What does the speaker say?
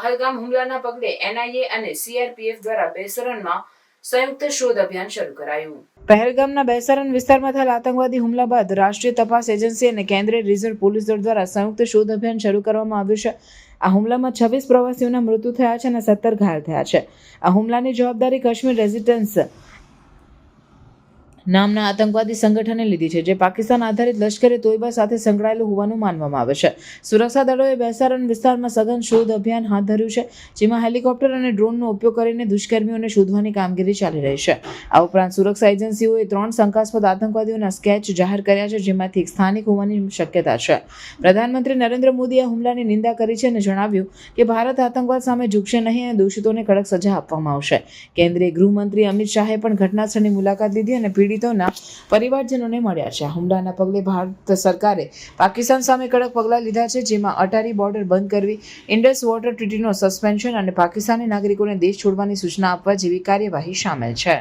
પહલગામ હુમલાના પગલે એનઆઈએ અને સીઆરપીએફ દ્વારા બેસરનમાં સંયુક્ત શોધ અભિયાન શરૂ કરાયું. પહેલગામના બેસરન વિસ્તારમાં થયેલ આતંકવાદી હુમલા બાદ રાષ્ટ્રીય તપાસ એજન્સી અને કેન્દ્રીય રિઝર્વ પોલીસ દળ દ્વારા સંયુક્ત શોધ અભિયાન શરૂ કરવામાં આવ્યું છે. આ હુમલામાં 26 પ્રવાસીઓના મૃત્યુ થયા છે અને 17 ઘાયલ થયા છે. આ હુમલાની જવાબદારી કાશ્મીર રેઝિસ્ટન્સ નામના આતંકવાદી સંગઠને લીધી છે, જે પાકિસ્તાન આધારિત લશ્કરે તોયબા સાથે સંકળાયેલું હોવાનું માનવામાં આવે છે. સુરક્ષા દળોએ બેસારન વિસ્તારમાં સઘન શોધ અભિયાન હાથ ધર્યું છે, જેમાં હેલિકોપ્ટર અને ડ્રોનનો ઉપયોગ કરીને દુષ્કર્મીઓને શોધવાની કામગીરી ચાલી રહી છે. આ ઉપરાંત સુરક્ષા એજન્સીઓએ 3 શંકાસ્પદ આતંકવાદીઓના સ્કેચ જાહેર કર્યા છે, જેમાંથી એક સ્થાનિક હોવાની શક્યતા છે. પ્રધાનમંત્રી નરેન્દ્ર મોદીએ આ હુમલાની નિંદા કરી છે અને જણાવ્યું કે ભારત આતંકવાદ સામે ઝૂકશે નહીં અને દોષિતોને કડક સજા આપવામાં આવશે. કેન્દ્રીય ગૃહમંત્રી અમિત શાહે પણ ઘટનાસ્થળની મુલાકાત લીધી અને પીડિતોના પરિવારજનોને મળ્યા છે. હુમલાના પગલે ભારત સરકારે પાકિસ્તાન સામે કડક પગલાં લીધા છે, જેમાં અટારી બોર્ડર બંધ કરવી, ઇન્ડસ વોટર ટ્રીટીનો સસ્પેન્શન અને પાકિસ્તાની નાગરિકોને દેશ છોડવાની સૂચના આપવા જેવી કાર્યવાહી શામેલ છે.